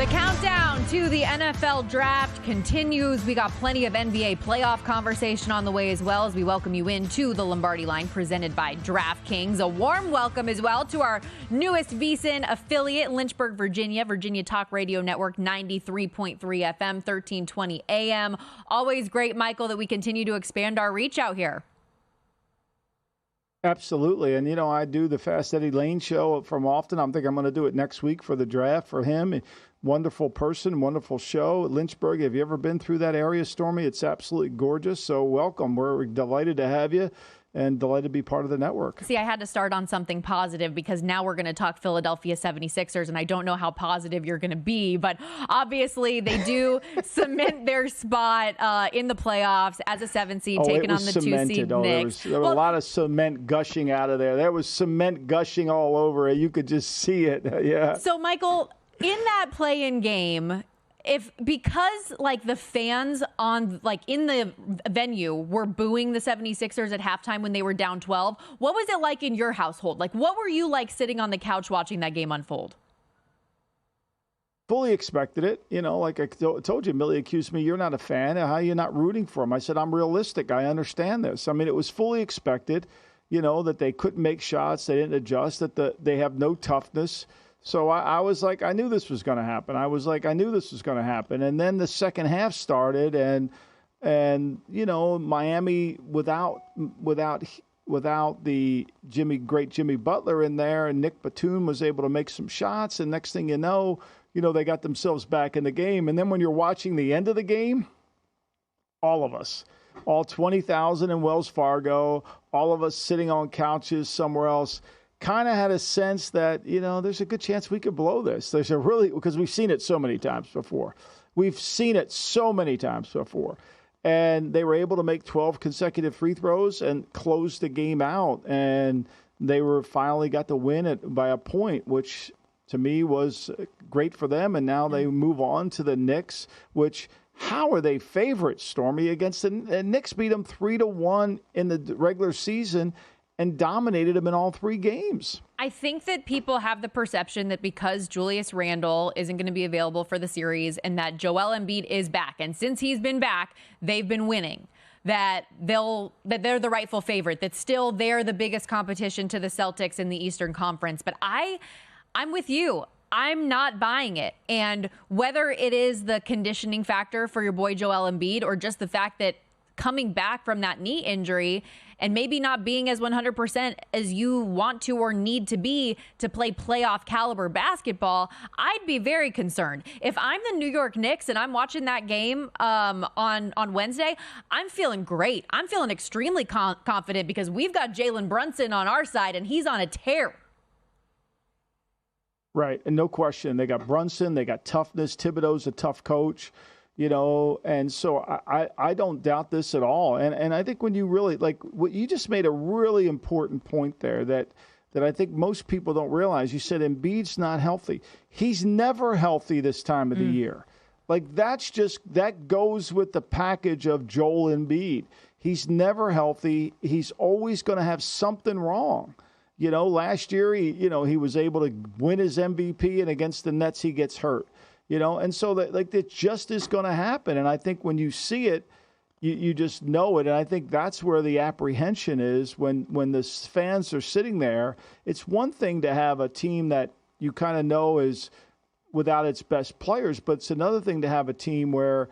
The countdown to the NFL draft continues. We got plenty of NBA playoff conversation on the way as well as we welcome you into the Lombardi Line presented by DraftKings. A warm welcome as well to our newest VSiN affiliate, Lynchburg, Virginia Talk Radio Network 93.3 FM, 1320 AM. Always great, Michael, that we continue to expand our reach out here. Absolutely. And, I do the Fast Eddie Lane show from often. I'm thinking I'm going to do it next week for the draft for him. Wonderful person, wonderful show. Lynchburg, have you ever been through that area, Stormy? It's absolutely gorgeous. So welcome. We're delighted to have you and delighted to be part of the network. See, I had to start on something positive because now we're going to talk Philadelphia 76ers, and I don't know how positive you're going to be, but obviously they do cement their spot in the playoffs as a 7 seed, taking on the 2 seed Knicks. There was a lot of cement gushing out of there. There was cement gushing all over it. You could just see it. Yeah. So, Michael, in that play-in game, because the fans in the venue were booing the 76ers at halftime when they were down 12, what was it like in your household? What were you like sitting on the couch watching that game unfold? Fully expected it. Like I told you, Millie accused me, you're not a fan. How are you not rooting for him? I said, I'm realistic. I understand this. I mean, it was fully expected, that they couldn't make shots. They didn't adjust, that they have no toughness. So I was like, I knew this was going to happen. And then the second half started, and Miami without the great Jimmy Butler in there, and Nick Batum was able to make some shots. And next thing you know, they got themselves back in the game. And then when you're watching the end of the game, all of us, all 20,000 in Wells Fargo, all of us sitting on couches somewhere else, kind of had a sense that, there's a good chance we could blow this. Because we've seen it so many times before. And they were able to make 12 consecutive free throws and close the game out. And they finally got to win it by a point, which to me was great for them. And now they move on to the Knicks, which, how are they favorites, Stormy, against the Knicks? Beat them 3-1 in the regular season and dominated them in all 3 games. I think that people have the perception that because Julius Randle isn't going to be available for the series and that Joel Embiid is back, and since he's been back, they've been winning, that they're the rightful favorite, that still they're the biggest competition to the Celtics in the Eastern Conference. But I'm with you. I'm not buying it. And whether it is the conditioning factor for your boy Joel Embiid or just the fact that coming back from that knee injury and maybe not being as 100% as you want to or need to be to play playoff caliber basketball, I'd be very concerned. If I'm the New York Knicks and I'm watching that game on Wednesday, I'm feeling great. I'm feeling extremely confident because we've got Jalen Brunson on our side and he's on a tear. Right, and no question. They got Brunson, they got toughness. Thibodeau's a tough coach. And so I don't doubt this at all. And I think when you really, what you just made a really important point there that I think most people don't realize. You said Embiid's not healthy. He's never healthy this time of the year. That goes with the package of Joel Embiid. He's never healthy. He's always going to have something wrong. Last year, he was able to win his MVP, and against the Nets, he gets hurt. And so that just is going to happen. And I think when you see it, you just know it. And I think that's where the apprehension is when the fans are sitting there. It's one thing to have a team that you kind of know is without its best players, but it's another thing to have a team where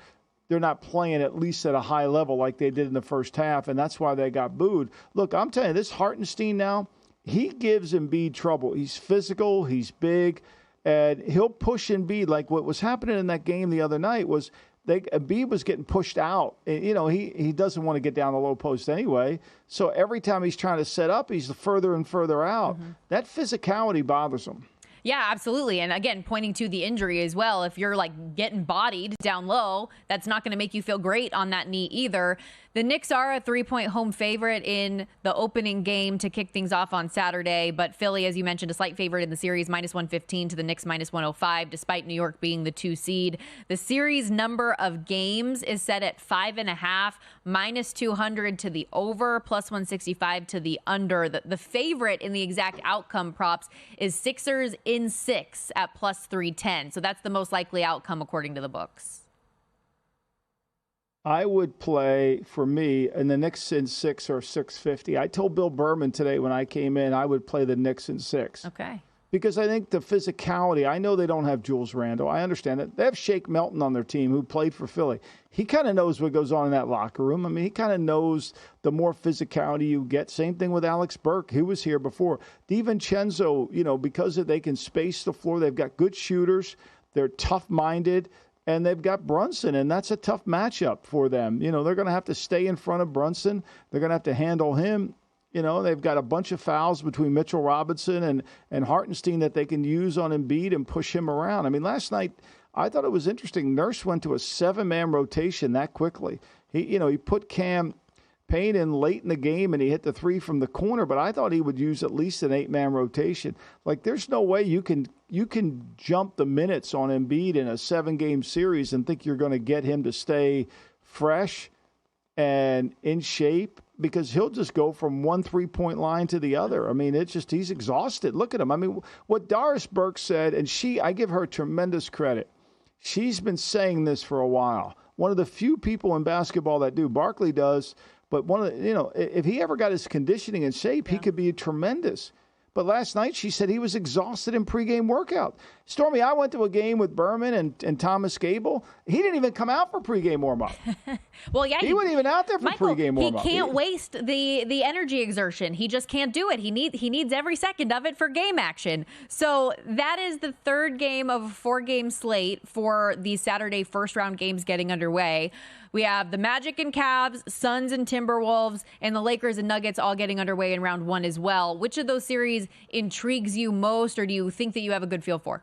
they're not playing at least at a high level like they did in the first half, and that's why they got booed. Look, I'm telling you, this Hartenstein now, he gives Embiid trouble. He's physical, he's big, and he'll push Embiid. Like what was happening in that game the other night was Embiid was getting pushed out. He doesn't want to get down the low post anyway. So every time he's trying to set up, he's further and further out. Mm-hmm. That physicality bothers him. Yeah, absolutely. And again, pointing to the injury as well, if you're getting bodied down low, that's not going to make you feel great on that knee either. The Knicks are a 3-point home favorite in the opening game to kick things off on Saturday, but Philly, as you mentioned, a slight favorite in the series, -115 to the Knicks -105, despite New York being the 2 seed. The series number of games is set at 5.5, -200 to the over, +165 to the under. The favorite in the exact outcome props is Sixers in 6 at +310. So that's the most likely outcome according to the books. I would play, for me, in the Knicks in 6 or 650. I told Bill Berman today when I came in, I would play the Knicks in 6. Okay. Because I think the physicality, I know they don't have Julius Randle. I understand it. They have Shake Milton on their team who played for Philly. He kind of knows what goes on in that locker room. I mean, he kind of knows the more physicality you get. Same thing with Alex Burke, who was here before. DiVincenzo, because they can space the floor, they've got good shooters. They're tough-minded. And they've got Brunson, and that's a tough matchup for them. They're going to have to stay in front of Brunson. They're going to have to handle him. They've got a bunch of fouls between Mitchell Robinson and Hartenstein that they can use on Embiid and push him around. I mean, last night, I thought it was interesting. Nurse went to a 7-man rotation that quickly. He put Cam Payne in late in the game, and he hit the 3 from the corner, but I thought he would use at least an 8-man rotation. Like, there's no way you can jump the minutes on Embiid in a 7-game series and think you're going to get him to stay fresh and in shape, because he'll just go from one 3-point line to the other. I mean, he's exhausted. Look at him. I mean, what Doris Burke said, and I give her tremendous credit. She's been saying this for a while. One of the few people in basketball that do. Barkley does. But if he ever got his conditioning in shape, he could be tremendous. But last night she said he was exhausted in pregame workout. Stormy, I went to a game with Berman and Thomas Gable. He didn't even come out for pregame warm-up. Well, yeah, he wasn't even out there for pregame warm-up. He can't waste the energy exertion. He just can't do it. He needs every second of it for game action. So that is the third game of a 4-game slate for the Saturday first-round games getting underway. We have the Magic and Cavs, Suns and Timberwolves, and the Lakers and Nuggets all getting underway in round 1 as well. Which of those series intrigues you most, or do you think that you have a good feel for?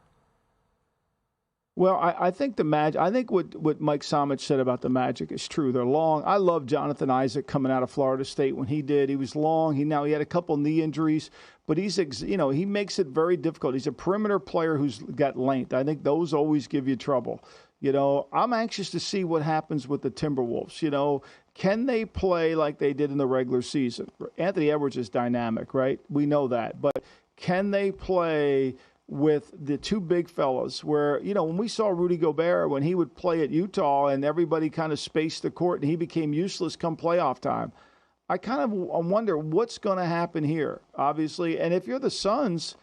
Well, I think the Magic. I think what Mike Somich said about the Magic is true. They're long. I love Jonathan Isaac coming out of Florida State when he did. He was long. He had a couple knee injuries, but he makes it very difficult. He's a perimeter player who's got length. I think those always give you trouble. I'm anxious to see what happens with the Timberwolves. Can they play like they did in the regular season? Anthony Edwards is dynamic, right? We know that. But can they play with the two big fellas where, when we saw Rudy Gobert, when he would play at Utah and everybody kind of spaced the court and he became useless come playoff time, I wonder what's going to happen here, obviously. And if you're the Suns,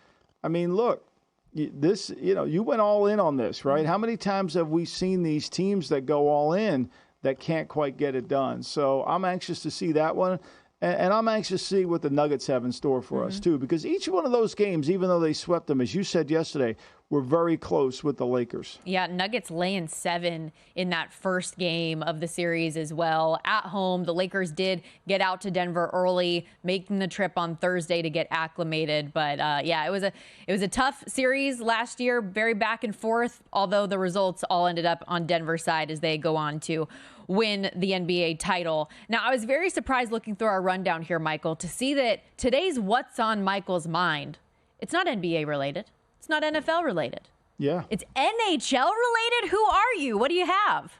I mean, look, you went all in on this, right? How many times have we seen these teams that go all in that can't quite get it done? So I'm anxious to see that one. And I'm anxious to see what the Nuggets have in store for us, too, because each one of those games, even though they swept them, as you said yesterday, were very close with the Lakers. Yeah, Nuggets laying 7 in that first game of the series as well. At home, the Lakers did get out to Denver early, making the trip on Thursday to get acclimated. But, it was a tough series last year, very back and forth, although the results all ended up on Denver's side as they go on to win the NBA title. Now, I was very surprised looking through our rundown here, Michael, to see that today's What's on Michael's Mind, it's not NBA related. It's not NFL related. Yeah. It's NHL related? Who are you? What do you have?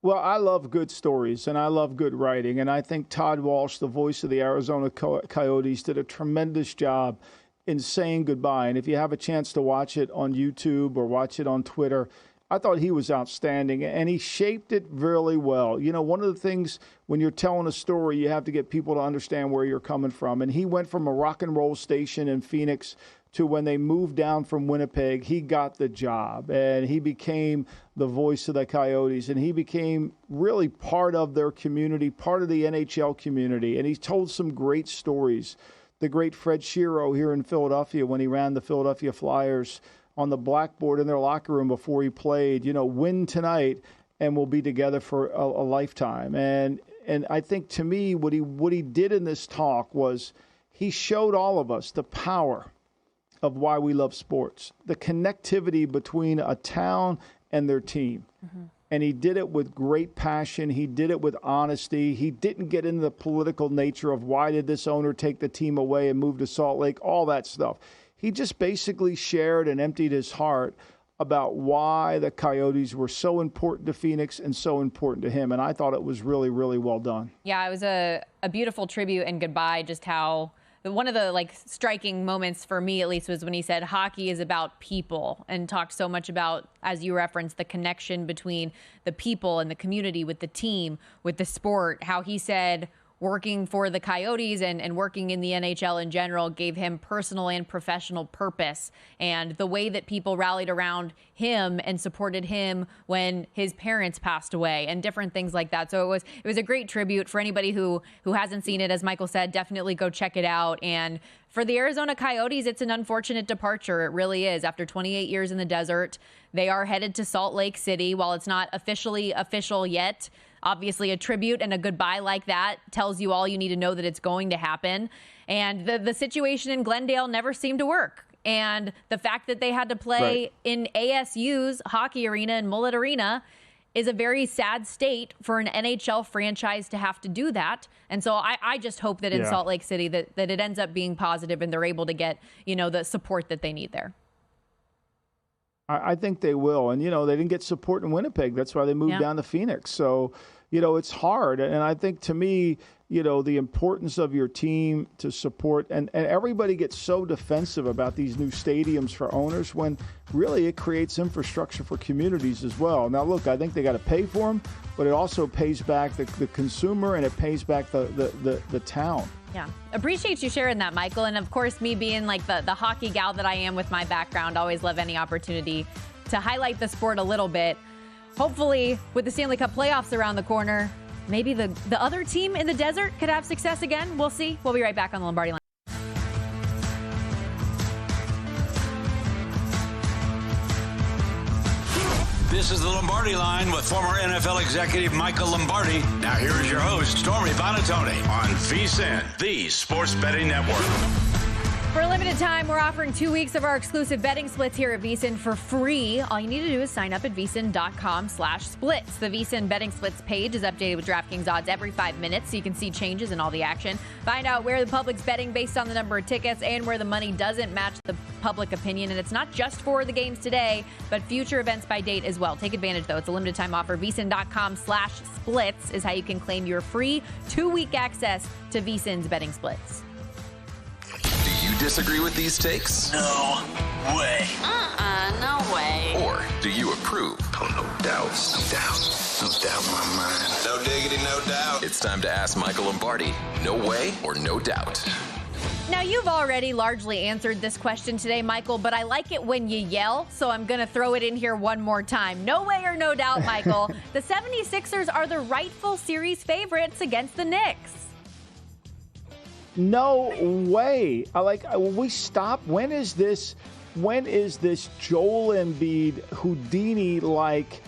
Well, I love good stories, and I love good writing, and I think Todd Walsh, the voice of the Arizona Coyotes, did a tremendous job in saying goodbye. And if you have a chance to watch it on YouTube or watch it on Twitter, I thought he was outstanding, and he shaped it really well. One of the things when you're telling a story, you have to get people to understand where you're coming from. And he went from a rock and roll station in Phoenix to when they moved down from Winnipeg, he got the job, and he became the voice of the Coyotes, and he became really part of their community, part of the NHL community, and he told some great stories. The great Fred Shiro here in Philadelphia when he ran the Philadelphia Flyers, on the blackboard in their locker room before he played, win tonight and we'll be together for a lifetime. And I think, to me, what he did in this talk was he showed all of us the power of why we love sports, the connectivity between a town and their team. Mm-hmm. and he did it with great passion. He did it with honesty. He didn't get into the political nature of why did this owner take the team away and move to Salt Lake, all that stuff. He just basically shared and emptied his heart about why the Coyotes were so important to Phoenix and so important to him. And I thought it was really, really well done. Yeah, it was a beautiful tribute and goodbye. Just how one of the striking moments for me, at least, was when he said hockey is about people, and talked so much about, as you referenced, the connection between the people and the community with the team, with the sport. How he said working for the Coyotes and working in the NHL in general gave him personal and professional purpose, and the way that people rallied around him and supported him when his parents passed away and different things like that. So it was a great tribute for anybody who hasn't seen it. As Michael said, definitely go check it out. And for the Arizona Coyotes, it's an unfortunate departure. It really is. After 28 years in the desert, they are headed to Salt Lake City. While it's not officially official yet, obviously a tribute and a goodbye like that tells you all you need to know that it's going to happen. And the situation in Glendale never seemed to work. And the fact that they had to play in ASU's hockey arena and Mullet Arena is a very sad state for an NHL franchise to have to do that. And so I just hope that in Salt Lake City that it ends up being positive and they're able to get, the support that they need there. I think they will. And, they didn't get support in Winnipeg. That's why they moved down to Phoenix. So, it's hard. And I think, to me, the importance of your team to support, and everybody gets so defensive about these new stadiums for owners when really it creates infrastructure for communities as well. Now, look, I think they got to pay for them, but it also pays back the consumer, and it pays back the town. Yeah. Appreciate you sharing that, Michael. And of course, me being the hockey gal that I am with my background, always love any opportunity to highlight the sport a little bit. Hopefully, with the Stanley Cup playoffs around the corner, maybe the other team in the desert could have success again. We'll see. We'll be right back on the Lombardi Line. This is the Lombardi Line with former NFL executive Michael Lombardi. Now here is your host, Stormy Bonatoni, on VSiN, the sports betting network. For a limited time, we're offering 2 weeks of our exclusive betting splits here at VSiN for free. All you need to do is sign up at VSiN.com/splits. The VSiN betting splits page is updated with DraftKings odds every 5 minutes, so you can see changes in all the action. Find out where the public's betting based on the number of tickets and where the money doesn't match the public opinion. And it's not just for the games today, but future events by date as well. Take advantage, though. It's a limited time offer. VSiN.com/splits is how you can claim your free 2-week access to VSiN's betting splits. Do you disagree with these takes? No way. No way. Or do you approve? Oh, no doubts. No doubt. No doubt in my mind. No diggity, no doubt. It's time to ask Michael Lombardi. No way or no doubt? Now, you've already largely answered this question today, Michael, but I like it when you yell, so I'm going to throw it in here one more time. No way or no doubt, Michael. The 76ers are the rightful series favorites against the Knicks. No way. We stop. When is this Joel Embiid Houdini-like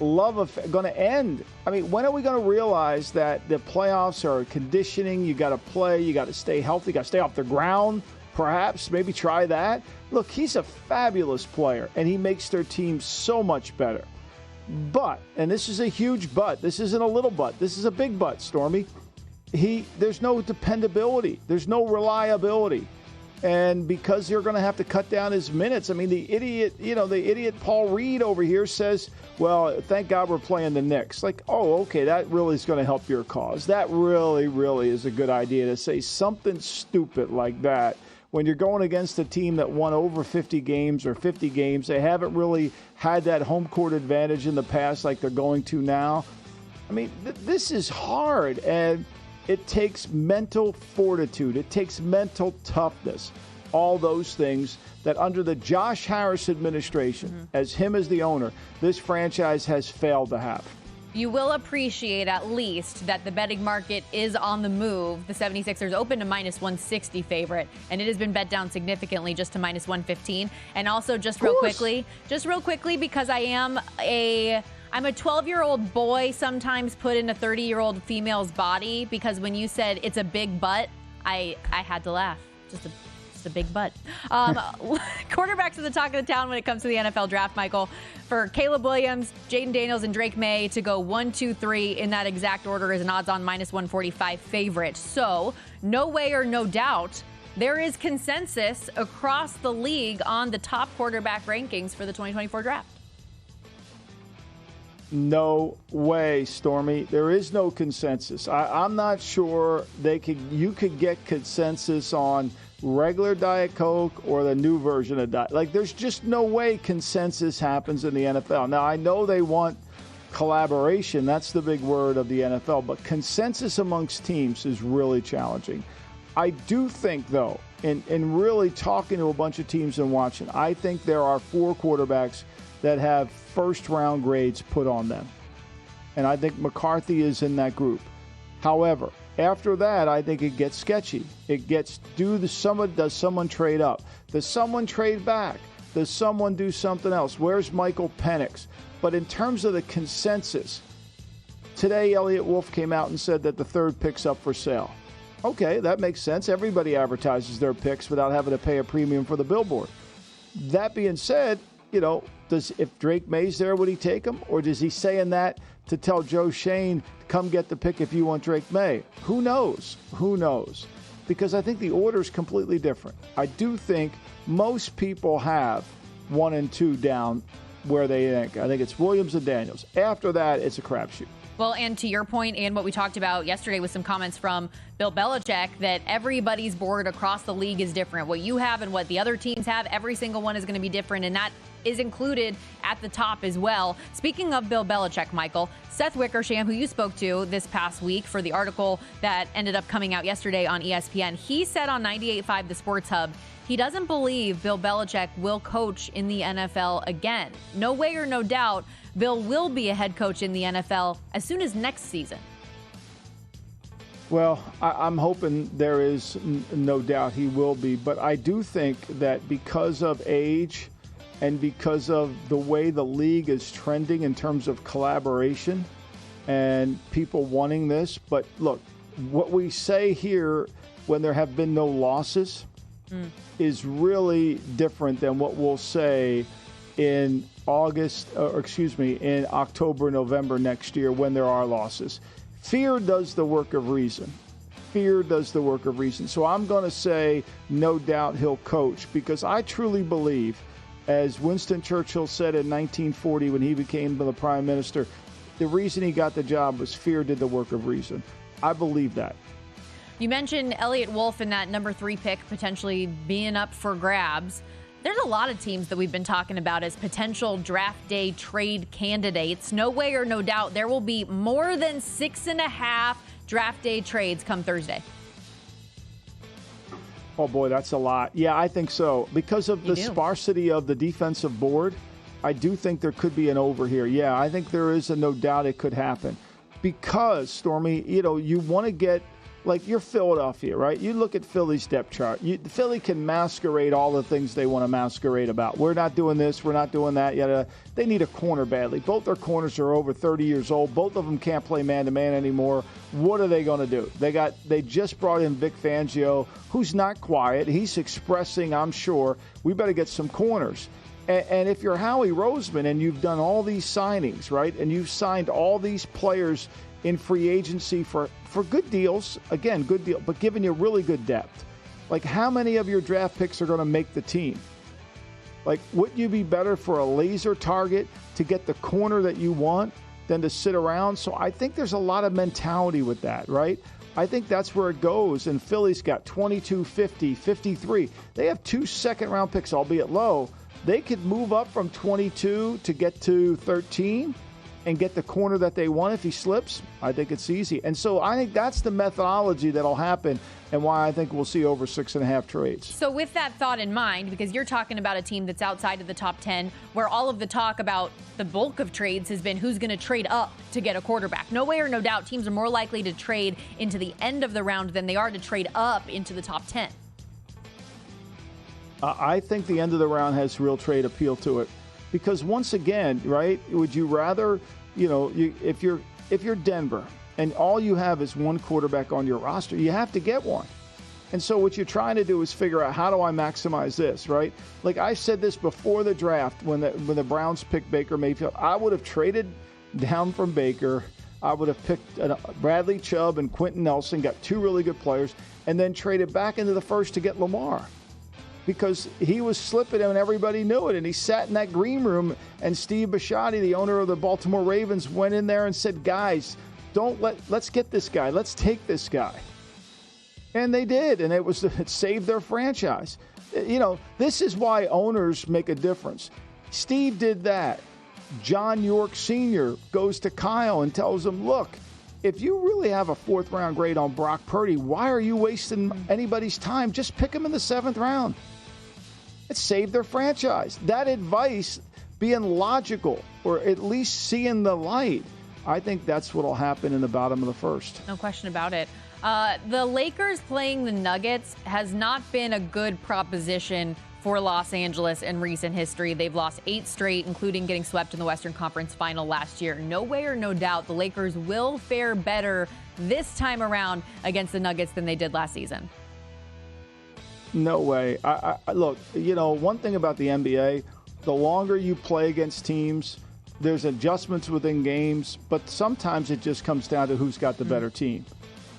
love affair going to end? I mean, when are we going to realize that the playoffs are conditioning? You got to play. You got to stay healthy. You got to stay off the ground. Perhaps, maybe try that. Look, he's a fabulous player, and he makes their team so much better. But, and this is a huge but. This isn't a little but. This is a big but, Stormy. There's no dependability. There's no reliability. And because you're going to have to cut down his minutes, I mean, the idiot Paul Reed over here says, well, thank God we're playing the Knicks. Like, oh, okay, that really is going to help your cause. That really, really is a good idea to say something stupid like that when you're going against a team that won over 50 games or 50 games. They haven't really had that home court advantage in the past like they're going to now. I mean, this is hard, and it takes mental fortitude. It takes mental toughness. All those things that under the Josh Harris administration, as him as the owner, this franchise has failed to have. You will appreciate at least that the betting market is on the move. The 76ers opened a -160 favorite, and it has been bet down significantly just to -115. And also just real quickly, because I'm a 12-year-old boy sometimes put in a 30-year-old female's body, because when you said it's a big butt, I had to laugh. Just a just a big butt. Quarterbacks are the talk of the town when it comes to the NFL draft, Michael. For Caleb Williams, Jaden Daniels, and Drake May to go 1, 2, 3 in that exact order is an odds-on -145 favorite. So, no way or no doubt, there is consensus across the league on the top quarterback rankings for the 2024 draft. No way, Stormy. There is no consensus. I'm not sure you could get consensus on regular Diet Coke or the new version of Diet. Like, there's just no way consensus happens in the NFL. Now, I know they want collaboration. That's the big word of the NFL. But consensus amongst teams is really challenging. I do think, though, in really talking to a bunch of teams and watching, I think there are 4 quarterbacks that have first-round grades put on them. And I think McCarthy is in that group. However, after that, I think it gets sketchy. It gets, does someone trade up? Does someone trade back? Does someone do something else? Where's Michael Penix? But in terms of the consensus, today Elliott Wolf came out and said that the 3rd pick's up for sale. Okay, that makes sense. Everybody advertises their picks without having to pay a premium for the billboard. That being said, if Drake May's there, would he take him? Or does he saying that to tell Joe Shane, come get the pick if you want Drake May? Who knows? Who knows? Because I think the order is completely different. I do think most people have 1 and 2 down where they think. I think it's Williams and Daniels. After that, it's a crapshoot. Well, and to your point, and what we talked about yesterday with some comments from Bill Belichick, that everybody's board across the league is different. What you have and what the other teams have, every single one is going to be different, and that is included at the top as well. Speaking of Bill Belichick, Michael, Seth Wickersham, who you spoke to this past week for the article that ended up coming out yesterday on ESPN, he said on 98.5 The Sports Hub, he doesn't believe Bill Belichick will coach in the NFL again. No way or no doubt, Bill will be a head coach in the NFL as soon as next season. Well, I'm hoping there is no doubt he will be. But I do think that because of age and because of the way the league is trending in terms of collaboration and people wanting this. But look, what we say here when there have been no losses is really different than what we'll say in in October, November next year when there are losses. Fear does the work of reason. Fear does the work of reason. So I'm going to say no doubt he'll coach because I truly believe, as Winston Churchill said in 1940 when he became the prime minister, the reason he got the job was fear did the work of reason. I believe that. You mentioned Elliott Wolf in that number 3 pick potentially being up for grabs. There's a lot of teams that we've been talking about as potential draft day trade candidates. No way or no doubt there will be more than 6.5 draft day trades come Thursday. Oh, boy, that's a lot. Yeah, I think so. Because of the sparsity of the defensive board, I do think there could be an over here. Yeah, I think there is a no doubt it could happen. Because, Stormy, you want to get, like, you're Philadelphia, right? You look at Philly's depth chart. Philly can masquerade all the things they want to masquerade about. We're not doing this. We're not doing that yet. They need a corner badly. Both their corners are over 30 years old. Both of them can't play man-to-man anymore. What are they going to do? They just brought in Vic Fangio, who's not quiet. He's expressing, I'm sure, we better get some corners. And if you're Howie Roseman and you've done all these signings, right, and you've signed all these players in free agency for good deals, again, good deal, but giving you really good depth. Like, how many of your draft picks are going to make the team? Like, wouldn't you be better for a laser target to get the corner that you want than to sit around? So I think there's a lot of mentality with that, right? I think that's where it goes. And Philly's got 22, 50, 53. They have 2 second-round picks, albeit low. They could move up from 22 to get to 13 and get the corner that they want if he slips. I think it's easy. And so I think that's the methodology that'll happen and why I think we'll see over 6.5 trades. So with that thought in mind, because you're talking about a team that's outside of the top 10, where all of the talk about the bulk of trades has been who's going to trade up to get a quarterback. No way or no doubt teams are more likely to trade into the end of the round than they are to trade up into the top 10. I think the end of the round has real trade appeal to it. Because once again, right, would you rather, if you're Denver and all you have is one quarterback on your roster, you have to get one. And so what you're trying to do is figure out, how do I maximize this, right? Like I said this before the draft when the Browns picked Baker Mayfield. I would have traded down from Baker. I would have picked Bradley Chubb and Quentin Nelson, got two really good players, and then traded back into the first to get Lamar. Because he was slipping and everybody knew it. And he sat in that green room, and Steve Bisciotti, the owner of the Baltimore Ravens, went in there and said, guys, let's get this guy. Let's take this guy. And they did, and it saved their franchise. You know, this is why owners make a difference. Steve did that. John York Sr. goes to Kyle and tells him, look, if you really have a fourth-round grade on Brock Purdy, why are you wasting anybody's time? Just pick him in the seventh round. It saved their franchise. That advice, being logical or at least seeing the light, I think that's what will happen in the bottom of the first. No question about it. The Lakers playing the Nuggets has not been a good proposition for Los Angeles in recent history. They've lost 8 straight, including getting swept in the Western Conference Final last year. No way or no doubt the Lakers will fare better this time around against the Nuggets than they did last season. No way. I look, you know, one thing about the NBA, the longer you play against teams, there's adjustments within games, but sometimes it just comes down to who's got the better team,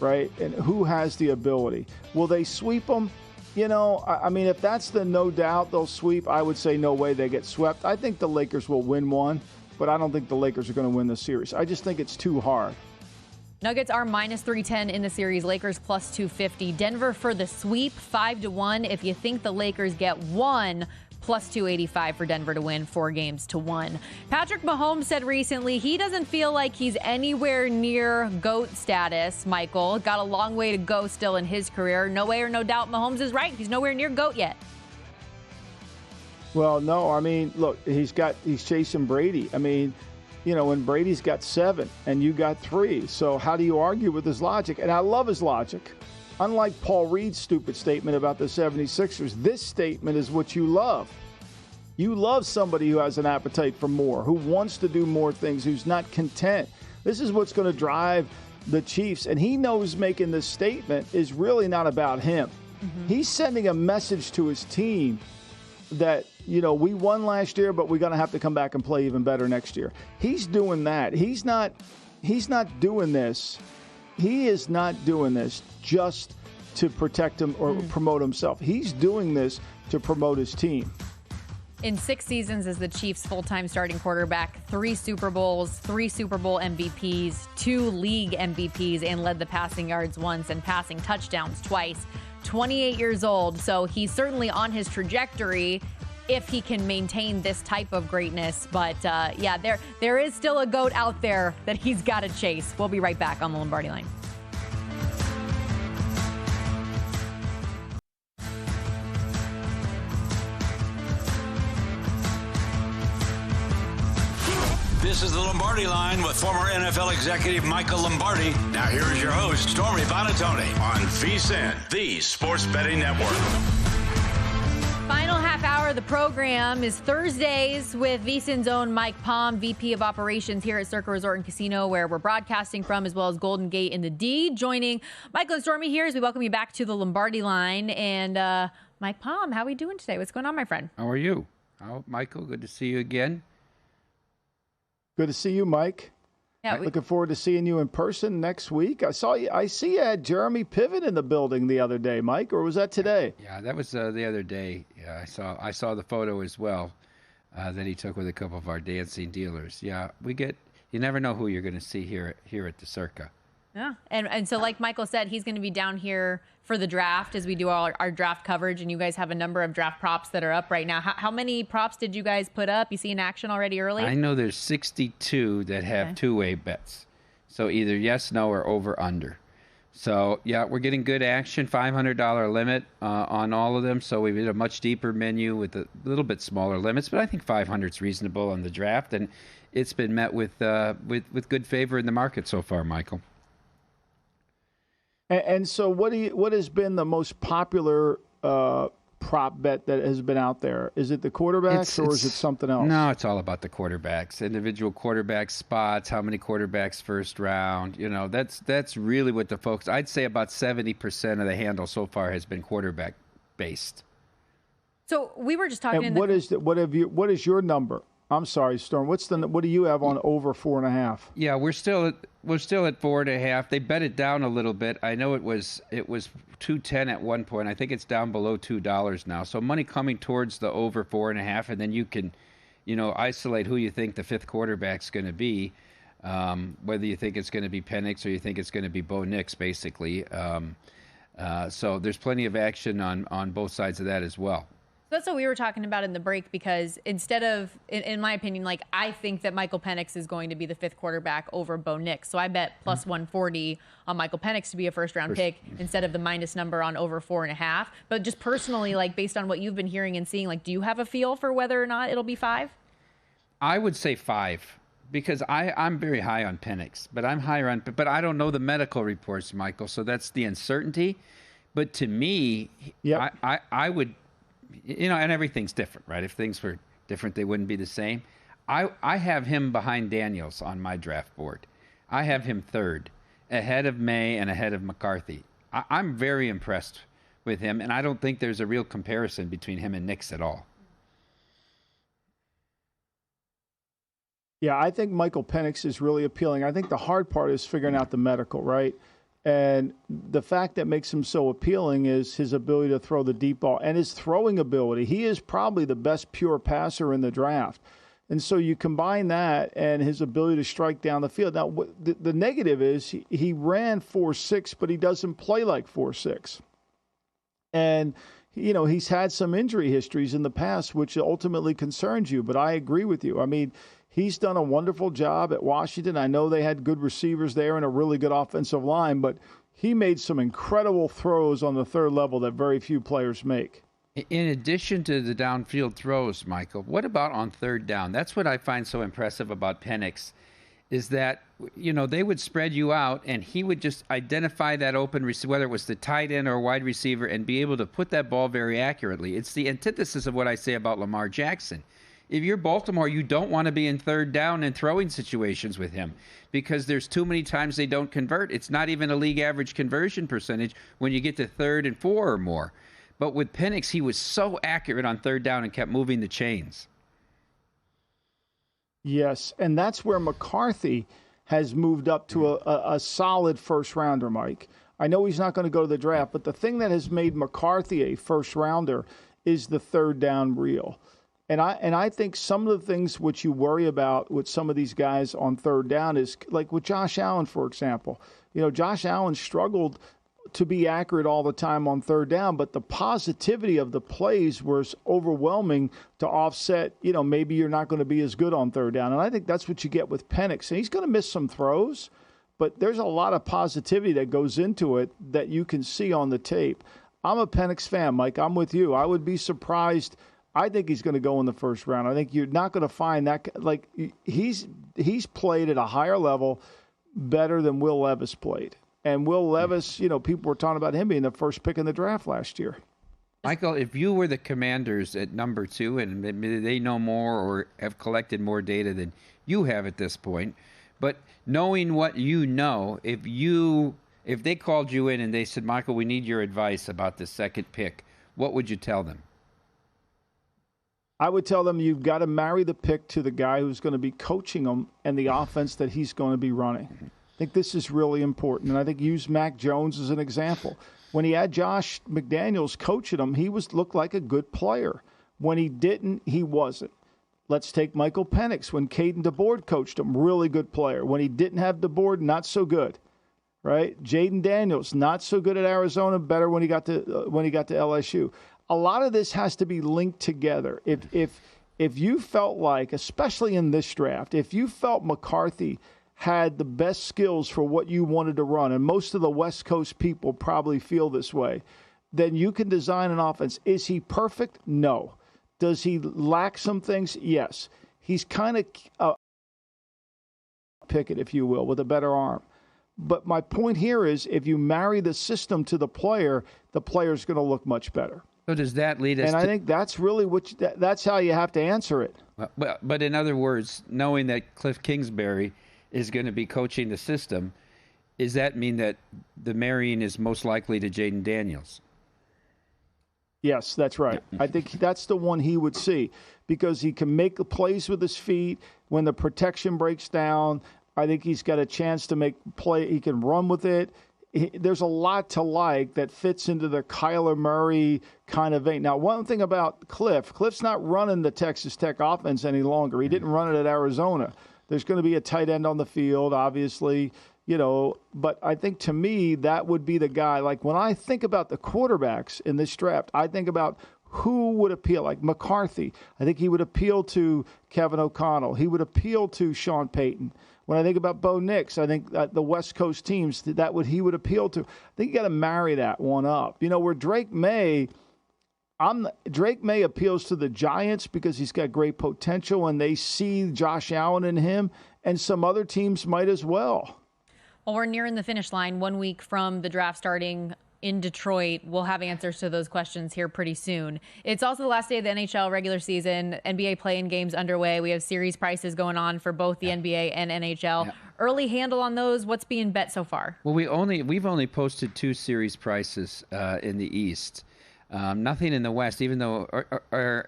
right? And who has the ability. Will they sweep them? You know, I mean, if that's the no doubt they'll sweep, I would say no way they get swept. I think the Lakers will win one, but I don't think the Lakers are going to win the series. I just think it's too hard. Nuggets are minus 310 in the series. Lakers plus 250. Denver for the sweep, 5-1. If you think the Lakers get one, plus 285 for Denver to win 4-1. Patrick Mahomes said recently he doesn't feel like he's anywhere near GOAT status, Michael. Got a long way to go still in his career. No way or no doubt Mahomes is right. He's nowhere near GOAT yet. Well, no, I mean, look, he's chasing Brady. I mean, you know, when Brady's got 7 and you got 3. So how do you argue with his logic? And I love his logic. Unlike Paul Reed's stupid statement about the 76ers, this statement is what you love. You love somebody who has an appetite for more, who wants to do more things, who's not content. This is what's going to drive the Chiefs. And he knows making this statement is really not about him. Mm-hmm. He's sending a message to his team that, you know, we won last year, but we're going to have to come back and play even better next year. He's doing that. He's not doing this. He is not doing this just to protect him or promote himself. He's doing this to promote his team. In 6 seasons as the Chiefs' full-time starting quarterback, 3 Super Bowls, 3 Super Bowl MVPs, 2 league MVPs, and led the passing yards once and passing touchdowns twice. 28 years old, so he's certainly on his trajectory if he can maintain this type of greatness. But, yeah, there is still a GOAT out there that he's got to chase. We'll be right back on the Lombardi Line. This is the Lombardi Line with former NFL executive Michael Lombardi. Now here is your host, Stormy Buonantony, on VSiN, the Sports Betting Network. Final half hour of the program is Thursdays with VSiN's own Mike Palm, VP of Operations here at Circa Resort and Casino, where we're broadcasting from, as well as Golden Gate in the D. Joining Michael and Stormy here as we welcome you back to the Lombardi Line. And Mike Palm, how are we doing today? What's going on, my friend? How are you? Michael, good to see you again. Good to see you, Mike. Yeah, looking forward to seeing you in person next week. I see you had Jeremy Piven in the building the other day, Mike, or was that today? Yeah, that was the other day. Yeah, I saw the photo as well that he took with a couple of our dancing dealers. Yeah, you never know who you're going to see here at the Circa. Yeah, and so like Michael said, he's going to be down here for the draft as we do all our draft coverage, and you guys have a number of draft props that are up right now. How many props did you guys put up? You see in action already early? I know there's 62 that have two-way bets, so either yes, no, or over, under. So, yeah, we're getting good action, $500 limit on all of them, so we did a much deeper menu with a little bit smaller limits, but I think 500 is reasonable on the draft, and it's been met with good favor in the market so far, Michael. And so what has been the most popular prop bet that has been out there? Is it the quarterbacks or is it something else? No, it's all about the quarterbacks, individual quarterback spots, how many quarterbacks first round. That's really what the folks. I'd say about 70% of the handle so far has been quarterback based. So we were just talking. And what is your number? I'm sorry, Storm. What do you have on over 4.5? Yeah, we're still at 4.5. They bet it down a little bit. I know it was $2.10 at one point. I think it's down below $2 now. So money coming towards the over 4.5, and then you can, isolate who you think the fifth quarterback's going to be. Whether you think it's going to be Penix or you think it's going to be Bo Nix, basically. So there's plenty of action on both sides of that as well. That's what we were talking about in the break, because instead of, in my opinion, I think that Michael Penix is going to be the fifth quarterback over Bo Nix. So I bet plus 140 on Michael Penix to be a first-round pick instead of the minus number on over 4.5. But just personally, based on what you've been hearing and seeing, do you have a feel for whether or not it'll be 5? I would say 5. Because I'm very high on Penix, but I don't know the medical reports, Michael. So that's the uncertainty. But to me, yep. I would, and everything's different, right? If things were different, they wouldn't be the same. I have him behind Daniels on my draft board. I have him third, ahead of May and ahead of McCarthy. I'm very impressed with him, and I don't think there's a real comparison between him and Nix at all. Yeah, I think Michael Penix is really appealing. I think the hard part is figuring out the medical, right? And the fact that makes him so appealing is his ability to throw the deep ball and his throwing ability. He is probably the best pure passer in the draft. And so you combine that and his ability to strike down the field. Now, the negative is he ran 4.6, but he doesn't play like 4.6. And, he's had some injury histories in the past, which ultimately concerns you. But I agree with you. I mean, he's done a wonderful job at Washington. I know they had good receivers there and a really good offensive line, but he made some incredible throws on the third level that very few players make. In addition to the downfield throws, Michael, what about on third down? That's what I find so impressive about Penix, is that, they would spread you out and he would just identify that open receiver, whether it was the tight end or wide receiver, and be able to put that ball very accurately. It's the antithesis of what I say about Lamar Jackson. If you're Baltimore, you don't want to be in third down and throwing situations with him because there's too many times they don't convert. It's not even a league average conversion percentage when you get to 3rd and 4 or more. But with Penix, he was so accurate on third down and kept moving the chains. Yes, and that's where McCarthy has moved up to a solid first-rounder, Mike. I know he's not going to go to the draft, but the thing that has made McCarthy a first-rounder is the third down reel. And I think some of the things which you worry about with some of these guys on third down is like with Josh Allen, for example. Josh Allen struggled to be accurate all the time on third down, but the positivity of the plays was overwhelming to offset, maybe you're not going to be as good on third down. And I think that's what you get with Penix. And he's going to miss some throws, but there's a lot of positivity that goes into it that you can see on the tape. I'm a Penix fan, Mike. I'm with you. I would be surprised. I think he's going to go in the first round. I think you're not going to find that. He's played at a higher level better than Will Levis played. And Will Levis, people were talking about him being the first pick in the draft last year. Michael, if you were the Commanders at number 2, and they know more or have collected more data than you have at this point, but knowing what you know, if they called you in and they said, Michael, we need your advice about the second pick, what would you tell them? I would tell them you've got to marry the pick to the guy who's going to be coaching them and the offense that he's going to be running. I think this is really important, and I think use Mac Jones as an example. When he had Josh McDaniels coaching him, he looked like a good player. When he didn't, he wasn't. Let's take Michael Penix. When Caden DeBoard coached him, really good player. When he didn't have DeBoard, not so good, right? Jaden Daniels, not so good at Arizona, better when he got to LSU. A lot of this has to be linked together. If you felt like, especially in this draft, if you felt McCarthy had the best skills for what you wanted to run, and most of the West Coast people probably feel this way, then you can design an offense. Is he perfect? No. Does he lack some things? Yes. He's kind of Pickett, if you will, with a better arm. But my point here is if you marry the system to the player's going to look much better. So does that lead us and I think that's really that's how you have to answer it. But in other words, knowing that Cliff Kingsbury is going to be coaching the system, does that mean that the marrying is most likely to Jaden Daniels? Yes, that's right. I think that's the one he would see because he can make the plays with his feet. When the protection breaks down, I think he's got a chance to make play. He can run with it. There's a lot to like that fits into the Kyler Murray kind of vein. Now, one thing about Cliff's not running the Texas Tech offense any longer. He didn't run it at Arizona. There's going to be a tight end on the field, obviously. But I think to me, that would be the guy. Like when I think about the quarterbacks in this draft, I think about who would appeal. Like McCarthy, I think he would appeal to Kevin O'Connell. He would appeal to Sean Payton. When I think about Bo Nix, I think that the West Coast teams, he would appeal to. I think you got to marry that one up. Where Drake May appeals to the Giants because he's got great potential and they see Josh Allen in him, and some other teams might as well. Well, we're nearing the finish line 1 week from the draft starting in Detroit. We'll have answers to those questions here pretty soon. It's also the last day of the NHL regular season. NBA play-in games underway. We have series prices going on for both the NBA and NHL. Early handle on those. What's being bet so far? Well, we've only posted 2 series prices in the East. Nothing in the West, even though,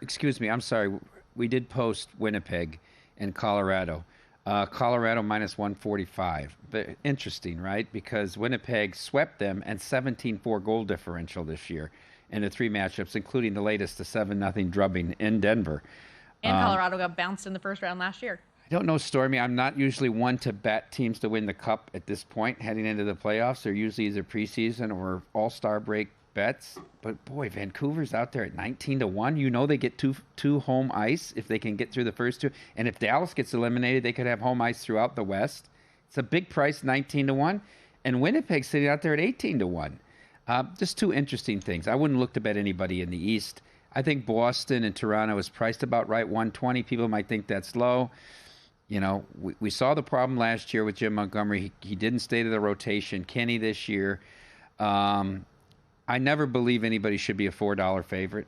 excuse me, I'm sorry. We did post Winnipeg and Colorado. Colorado minus 145. But interesting, right? Because Winnipeg swept them and 17-4 goal differential this year in the 3 matchups, including the latest, the 7-0 drubbing in Denver. And Colorado got bounced in the first round last year. I don't know, Stormy. I'm not usually one to bet teams to win the Cup at this point heading into the playoffs. They're usually either preseason or all-star break bets. But, boy, Vancouver's out there at 19-1. They get two home ice if they can get through the first 2. And if Dallas gets eliminated, they could have home ice throughout the West. It's a big price, 19-1. And Winnipeg's sitting out there at 18-1. Just 2 interesting things. I wouldn't look to bet anybody in the East. I think Boston and Toronto is priced about right, 120. People might think that's low. We saw the problem last year with Jim Montgomery. He didn't stay to the rotation. Kenny this year. I never believe anybody should be a $4 favorite,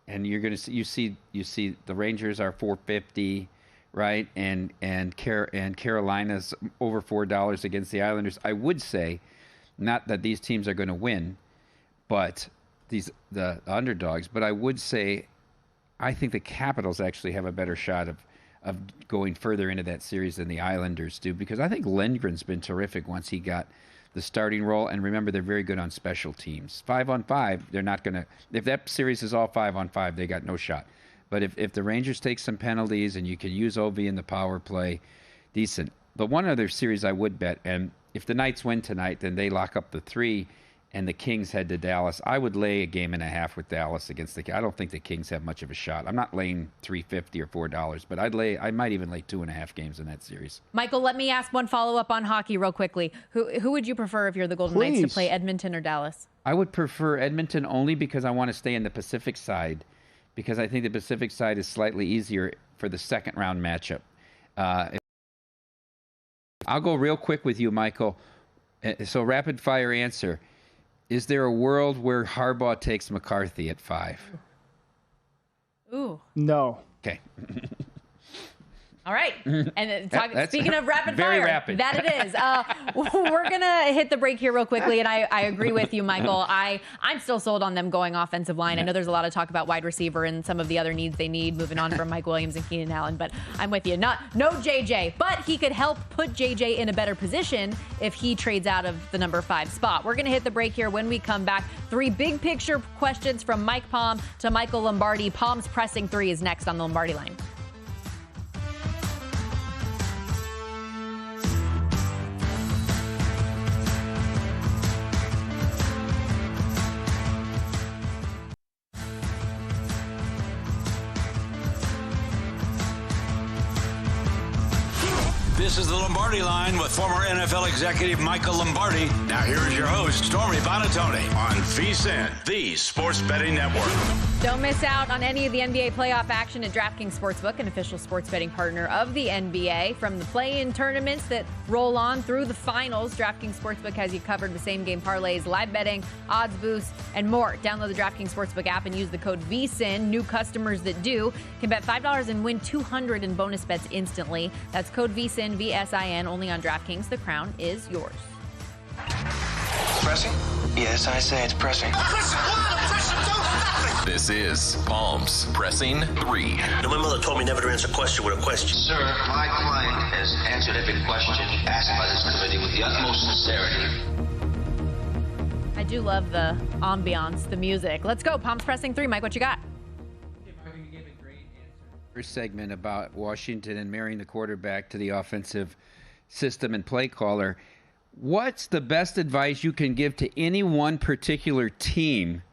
and you're going to see you see the Rangers are $4.50, right? And Carolina's over $4 against the Islanders. I would say, not that these teams are going to win, but the underdogs. But I would say, I think the Capitals actually have a better shot of going further into that series than the Islanders do, because I think Lindgren's been terrific once he got the starting role. And remember, they're very good on special teams. 5-on-5, they're not going to... If that series is all 5-on-5, they got no shot. But if the Rangers take some penalties and you can use OV in the power play, decent. But one other series I would bet, and if the Knights win tonight, then they lock up the 3 and the Kings head to Dallas. I would lay a game and a half with Dallas against the... I don't think the Kings have much of a shot. I'm not laying $3.50 or $4, but I might even lay 2.5 games in that series. Michael, let me ask one follow-up on hockey real quickly. Who would you prefer if you're the Golden Knights to play, Edmonton or Dallas? I would prefer Edmonton only because I want to stay in the Pacific side, because I think the Pacific side is slightly easier for the second-round matchup. I'll go real quick with you, Michael. So rapid-fire answer. Is there a world where Harbaugh takes McCarthy at 5? Ooh. No. Okay. All right. And speaking of rapid very fire, rapid. that it is. We're going to hit the break here real quickly, and I agree with you, Michael. I'm still sold on them going offensive line. I know there's a lot of talk about wide receiver and some of the other needs they need, moving on from Mike Williams and Keenan Allen, but I'm with you. No JJ, but he could help put JJ in a better position if he trades out of the number 5 spot. We're going to hit the break here. When we come back, 3 big picture questions from Mike Palm to Michael Lombardi. Palm's pressing 3 is next on the Lombardi Line. This is the Lombardi Line with former NFL executive Michael Lombardi. Now here is your host, Stormy Bonatoni, on VSiN, the Sports Betting Network. Don't miss out on any of the NBA playoff action at DraftKings Sportsbook, an official sports betting partner of the NBA. From the play-in tournaments that roll on through the finals, DraftKings Sportsbook has you covered with same-game parlays, live betting, odds boosts, and more. Download the DraftKings Sportsbook app and use the code VSiN. New customers that do can bet $5 and win $200 in bonus bets instantly. That's code VSiN, VSiN, only on DraftKings. The crown is yours. Pressing? Yes, I say it's pressing. This is Palms Pressing 3. Now, my mother told me never to answer a question with a question. Sir, my client has answered every question asked by this committee with the utmost sincerity. I do love the ambiance, the music. Let's go. Palms Pressing 3. Mike, what you got? First segment about Washington and marrying the quarterback to the offensive system and play caller. What's the best advice you can give to any one particular team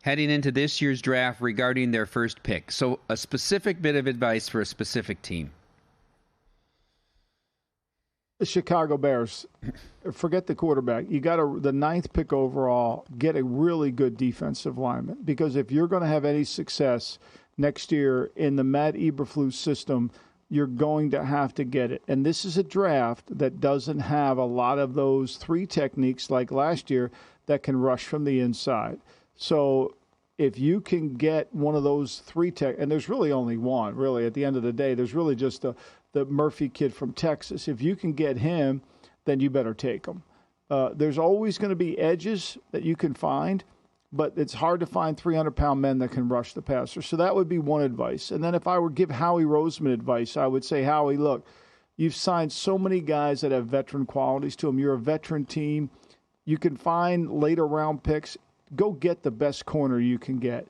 heading into this year's draft regarding their first pick? So a specific bit of advice for a specific team. The Chicago Bears, forget the quarterback. You got the 9th pick overall, get a really good defensive lineman. Because if you're going to have any success next year in the Matt Eberflus system, you're going to have to get it. And this is a draft that doesn't have a lot of those 3 techniques like last year that can rush from the inside. So if you can get one of those 3 and there's really only one, really, at the end of the day, there's really just the Murphy kid from Texas. If you can get him, then you better take him. There's always going to be edges that you can find, but it's hard to find 300-pound men that can rush the passer. So that would be one advice. And then if I were to give Howie Roseman advice, I would say, Howie, look, you've signed so many guys that have veteran qualities to them. You're a veteran team. You can find later round picks. Go get the best corner you can get.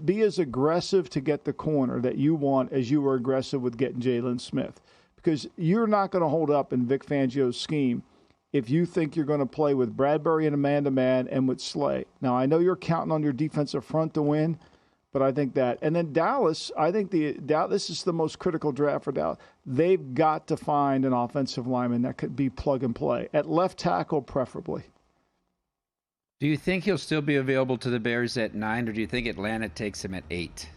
Be as aggressive to get the corner that you want as you were aggressive with getting Jalen Smith. Because you're not going to hold up in Vic Fangio's scheme if you think you're going to play with Bradbury and a man-to-man and with Slay. Now, I know you're counting on your defensive front to win, but I think that. And then Dallas, I think this is the most critical draft for Dallas. They've got to find an offensive lineman that could be plug and play, at left tackle preferably. Do you think he'll still be available to the Bears at 9, or do you think Atlanta takes him at 8?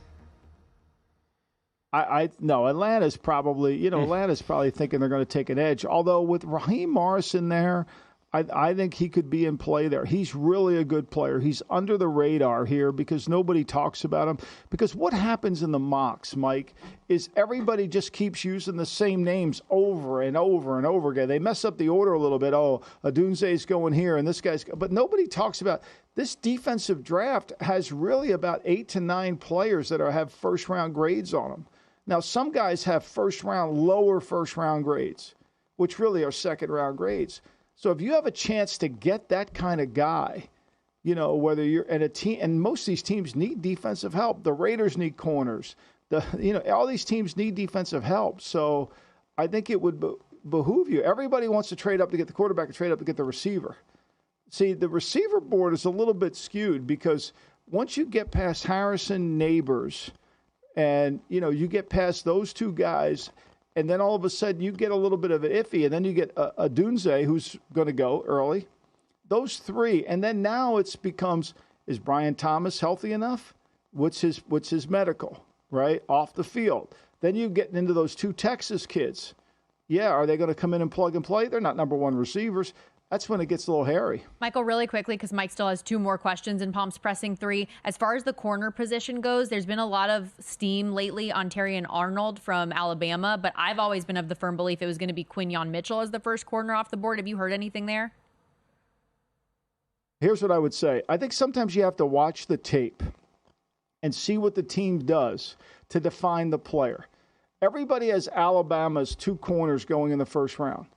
No, Atlanta's probably thinking they're going to take an edge. Although with Raheem Morrison there, I think he could be in play there. He's really a good player. He's under the radar here because nobody talks about him. Because what happens in the mocks, Mike, is everybody just keeps using the same names over and over and over again. They mess up the order a little bit. Oh, Adunze's going here and this guy's – but nobody talks about – this defensive draft has really about 8 to 9 players that have first-round grades on them. Now, some guys have lower first-round grades, which really are second-round grades. So if you have a chance to get that kind of guy, whether you're in a team, and most of these teams need defensive help. The Raiders need corners. All these teams need defensive help. So I think it would behoove you. Everybody wants to trade up to get the quarterback and trade up to get the receiver. See, the receiver board is a little bit skewed because once you get past Harrison, Neighbors, and, you get past those 2 guys, and then all of a sudden you get a little bit of an iffy, and then you get a Dunze who's going to go early. Those 3, and then now it becomes, is Brian Thomas healthy enough? What's his medical, right, off the field? Then you get into those 2 Texas kids. Yeah, are they going to come in and plug and play? They're not number 1 receivers. That's when it gets a little hairy. Michael, really quickly, because Mike still has 2 more questions in Palms Pressing 3. As far as the corner position goes, there's been a lot of steam lately on Terrion Arnold from Alabama, but I've always been of the firm belief it was going to be Quinyon Mitchell as the first corner off the board. Have you heard anything there? Here's what I would say. I think sometimes you have to watch the tape and see what the team does to define the player. Everybody has Alabama's 2 corners going in the first round.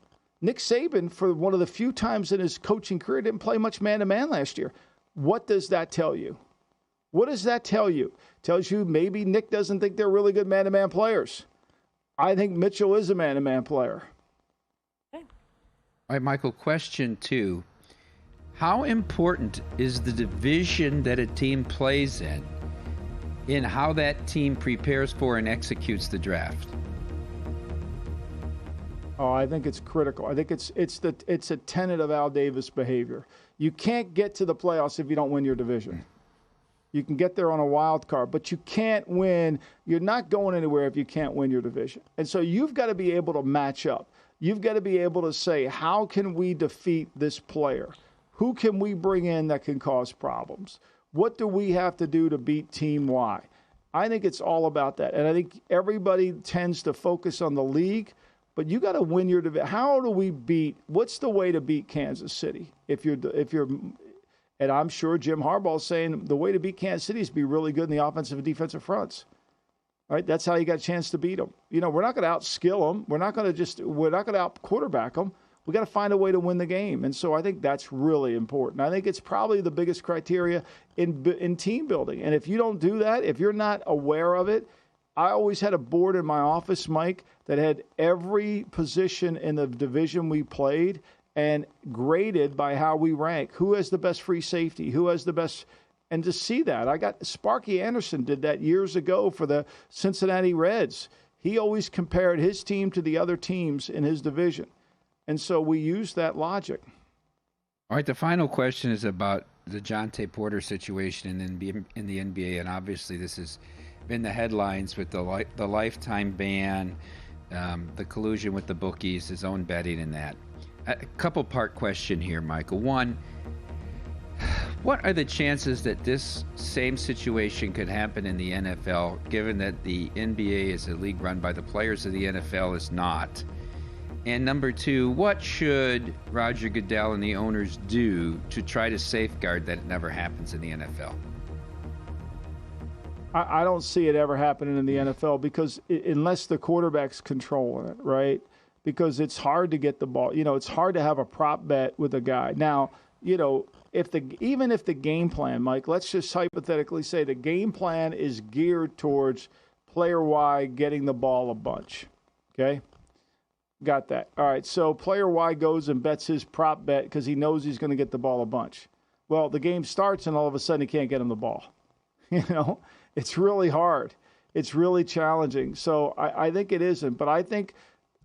Nick Saban, for one of the few times in his coaching career, didn't play much man-to-man last year. What does that tell you? What does that tell you? Tells you maybe Nick doesn't think they're really good man-to-man players. I think Mitchell is a man-to-man player. All right, Michael, question 2. How important is the division that a team plays in how that team prepares for and executes the draft? Oh, I think it's critical. I think it's a tenet of Al Davis behavior. You can't get to the playoffs if you don't win your division. You can get there on a wild card, but you can't win. You're not going anywhere if you can't win your division. And so you've got to be able to match up. You've got to be able to say, how can we defeat this player? Who can we bring in that can cause problems? What do we have to do to beat Team Y? I think it's all about that. And I think everybody tends to focus on the league, but you got to win your division. How do we beat? What's the way to beat Kansas City? If you're, and I'm sure Jim Harbaugh is saying the way to beat Kansas City is to be really good in the offensive and defensive fronts. Right? That's how you got a chance to beat them. You know, we're not going to outskill them. We're not going to out quarterback them. We got to find a way to win the game. And so I think that's really important. I think it's probably the biggest criteria in team building. And if you don't do that, if you're not aware of it, I always had a board in my office, Mike, that had every position in the division we played and graded by how we rank. Who has the best free safety? Who has the best? And to see that, I got Sparky Anderson did that years ago for the Cincinnati Reds. He always compared his team to the other teams in his division. And so we use that logic. All right, the final question is about the Jonte Porter situation in the NBA, and obviously this has been the headlines with the lifetime ban, the collusion with the bookies, his own betting and that. A couple-part question here, Michael. One, what are the chances that this same situation could happen in the NFL, given that the NBA is a league run by the players of the NFL is not? And number two, what should Roger Goodell and the owners do to try to safeguard that it never happens in the NFL? I don't see it ever happening in the NFL because unless the quarterback's controlling it, right? Because it's hard to get the ball. You know, it's hard to have a prop bet with a guy. Now, you know, even if the game plan, Mike, let's just hypothetically say the game plan is geared towards player Y getting the ball a bunch, okay? Got that. All right, so player Y goes and bets his prop bet because he knows he's going to get the ball a bunch. Well, the game starts and all of a sudden he can't get him the ball. You know, it's really hard. It's really challenging. So I think it isn't. But I think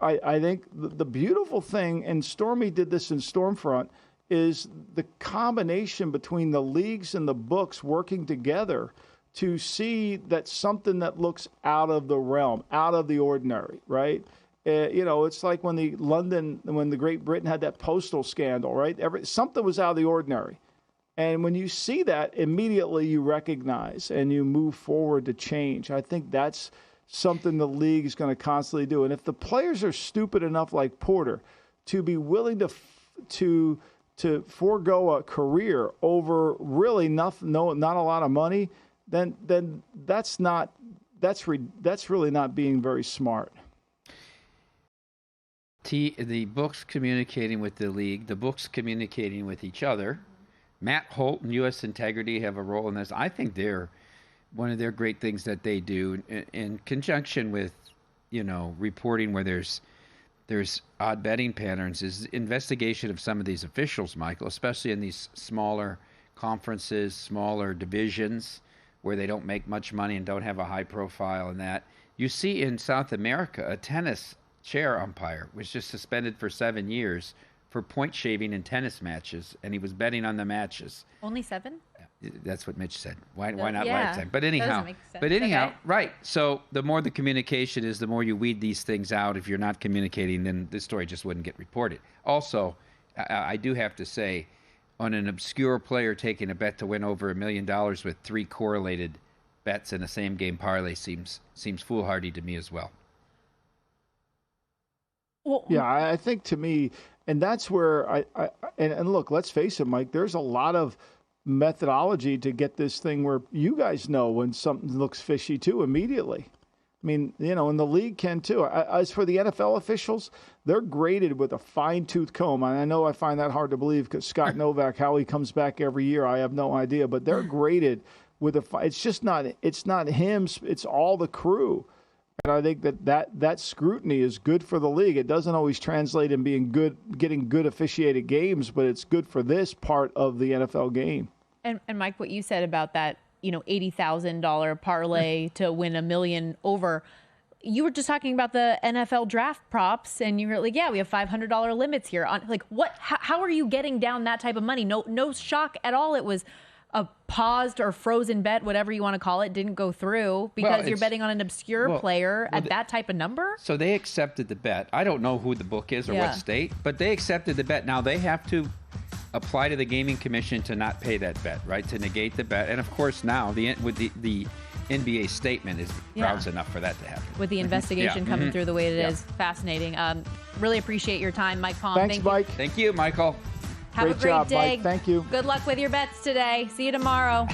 the beautiful thing, and Stormy did this in Stormfront, is the combination between the leagues and the books working together to see that something that looks out of the realm, out of the ordinary, right? You know, it's like when the Great Britain had that postal scandal, right? Something was out of the ordinary. And when you see that, immediately you recognize and you move forward to change. I think that's something the league is going to constantly do. And if the players are stupid enough like Porter to be willing to forego a career over really not a lot of money, then that's really not being very smart. The books communicating with the league, the books communicating with each other. Matt Holt and U.S. Integrity have a role in this. I think they're one of their great things that they do in conjunction with, you know, reporting where there's odd betting patterns is investigation of some of these officials, Michael, especially in these smaller conferences, smaller divisions where they don't make much money and don't have a high profile in that. You see in South America, a tennis chair umpire was just suspended for 7 years for point shaving in tennis matches, and he was betting on the matches. Only 7? That's what Mitch said. Why not yeah, lifetime? But anyhow, okay. Right. So the more the communication is, the more you weed these things out. If you're not communicating, then the story just wouldn't get reported. Also, I do have to say, on an obscure player taking a bet to win over $1 million with 3 correlated bets in a same game parlay seems foolhardy to me as well. Well, yeah, I think to me, and that's where and look, let's face it, Mike, there's a lot of methodology to get this thing where you guys know when something looks fishy too immediately. I mean, you know, and the league can too. As for the NFL officials, they're graded with a fine-tooth comb. And I know I find that hard to believe because Scott Novak, how he comes back every year, I have no idea. But they're graded with it's not him, it's all the crew. And I think that scrutiny is good for the league. It doesn't always translate in getting good officiated games, but it's good for this part of the NFL game. And Mike, what you said about that, $80,000 parlay to win $1 million over, you were just talking about the NFL draft props, and you were like, yeah, we have $500 limits here. How are you getting down that type of money? No shock at all. It was a paused or frozen bet, whatever you want to call it, didn't go through because you're betting on an obscure player at that type of number? So they accepted the bet. I don't know who the book is or what state, but they accepted the bet. Now they have to apply to the Gaming Commission to not pay that bet, right, to negate the bet. And, of course, now the NBA statement is grounds enough for that to happen. With the investigation coming through the way it is. Fascinating. Really appreciate your time, Mike Palm. Thanks, Mike. Thank you, Michael. Have a great job, day. Mike. Thank you. Good luck with your bets today. See you tomorrow.